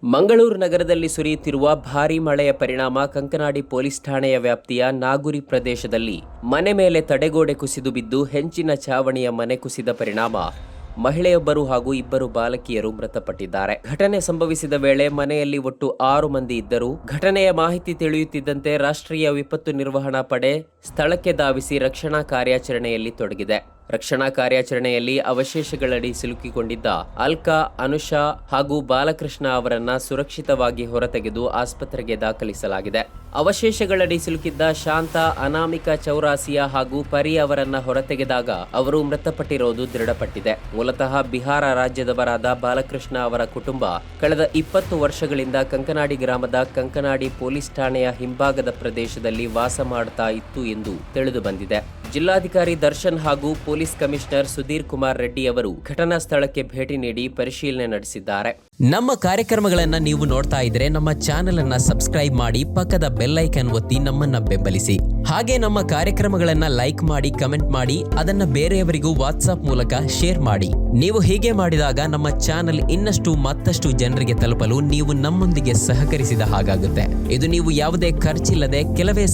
ಮಂಗಳೂರು ನಗರದಲ್ಲಿ ಸುರಿಯುತ್ತಿರುವ ಭಾರೀ ಮಳೆಯ ಪರಿಣಾಮ ಕಂಕನಾಡಿ ಪೊಲೀಸ್ ಠಾಣೆಯ ವ್ಯಾಪ್ತಿಯ ನಾಗುರಿ ಪ್ರದೇಶದಲ್ಲಿ ಮನೆ ಮೇಲೆ ತಡೆಗೋಡೆ ಕುಸಿದು ಬಿದ್ದು ಹೆಂಚಿನ ಛಾವಣಿಯ ಮನೆ ಕುಸಿದ ಪರಿಣಾಮ ಮಹಿಳೆಯೊಬ್ಬರು ಹಾಗೂ 2 ಬಾಲಕಿಯರು ಮೃತಪಟ್ಟಿದ್ದಾರೆ. ಘಟನೆ ಸಂಭವಿಸಿದ ವೇಳೆ ಮನೆಯಲ್ಲಿ ಒಟ್ಟು 6 ಮಂದಿ ಇದ್ದರು. ಘಟನೆಯ ಮಾಹಿತಿ ತಿಳಿಯುತ್ತಿದ್ದಂತೆ ರಾಷ್ಟ್ರೀಯ ವಿಪತ್ತು ನಿರ್ವಹಣಾ ಪಡೆ ಸ್ಥಳಕ್ಕೆ ಧಾವಿಸಿ ರಕ್ಷಣಾ ಕಾರ್ಯಾಚರಣೆಯಲ್ಲಿ ತೊಡಗಿದೆ. ರಕ್ಷಣಾ ಕಾರ್ಯಾಚರಣೆಯಲ್ಲಿ ಅವಶೇಷಗಳಡಿ ಸಿಲುಕಿಕೊಂಡಿದ್ದ ಅಲ್ಕಾ, ಅನುಷಾ ಹಾಗೂ ಬಾಲಕೃಷ್ಣ ಅವರನ್ನ ಸುರಕ್ಷಿತವಾಗಿ ಹೊರತೆಗೆದು ಆಸ್ಪತ್ರೆಗೆ ದಾಖಲಿಸಲಾಗಿದೆ. ಅವಶೇಷಗಳಡಿ ಸಿಲುಕಿದ್ದ ಶಾಂತ, ಅನಾಮಿಕಾ ಚೌರಾಸಿಯಾ ಹಾಗೂ ಪರಿ ಅವರನ್ನ ಹೊರತೆಗೆದಾಗ ಅವರು ಮೃತಪಟ್ಟಿರೋದು ದೃಢಪಟ್ಟಿದೆ. ಮೂಲತಃ ಬಿಹಾರ ರಾಜ್ಯದವರಾದ ಬಾಲಕೃಷ್ಣ ಅವರ ಕುಟುಂಬ ಕಳೆದ 20 ವರ್ಷಗಳಿಂದ ಕಂಕನಾಡಿ ಗ್ರಾಮದ ಕಂಕನಾಡಿ ಪೊಲೀಸ್ ಠಾಣೆಯ ಹಿಂಭಾಗದ ಪ್ರದೇಶದಲ್ಲಿ ವಾಸ ಮಾಡ್ತಾ ಇತ್ತು ಎಂದು ತಿಳಿದು ಬಂದಿದೆ. ಜಿಲ್ಲಾಧಿಕಾರಿ ದರ್ಶನ್ ಹಾಗೂ ಪೊಲೀಸ್ ಕಮಿಷನರ್ ಸುಧೀರ್ ಕುಮಾರ್ ರೆಡ್ಡಿ ಅವರು ಘಟನಾ ಸ್ಥಳಕ್ಕೆ ಭೇಟಿ ನೀಡಿ ಪರಿಶೀಲನೆ ನಡೆಸಿದ್ದಾರೆ. ನಮ್ಮ ಕಾರ್ಯಕ್ರಮಗಳನ್ನ ನೀವು ನೋಡ್ತಾ ಇದ್ರೆ ನಮ್ಮ ಚಾನೆಲ್ ಅನ್ನ ಸಬ್ಸ್ಕ್ರೈಬ್ ಮಾಡಿ, ಪಕ್ಕದ ಬೆಲ್ ಐಕಾನ್ ಒತ್ತಿ ನಮ್ಮನ್ನ ಬೆಂಬಲಿಸಿ. ಹಾಗೆ ನಮ್ಮ ಕಾರ್ಯಕ್ರಮಗಳನ್ನ ಲೈಕ್ ಮಾಡಿ, ಕಮೆಂಟ್ ಮಾಡಿ, ಅದನ್ನ ಬೇರೆಯವರಿಗೂ ವಾಟ್ಸ್ಆಪ್ ಮೂಲಕ ಶೇರ್ ಮಾಡಿ. ನೀವು ಹೀಗೆ ಮಾಡಿದಾಗ ನಮ್ಮ ಚಾನೆಲ್ ಇನ್ನಷ್ಟು ಮತ್ತಷ್ಟು ಜನರಿಗೆ ತಲುಪಲು ನೀವು ನಮ್ಮೊಂದಿಗೆ ಸಹಕರಿಸಿದ ಹಾಗಾಗುತ್ತೆ. ಇದು ನೀವು ಯಾವುದೇ ಖರ್ಚಿಲ್ಲದೆ ಕೆಲವೇ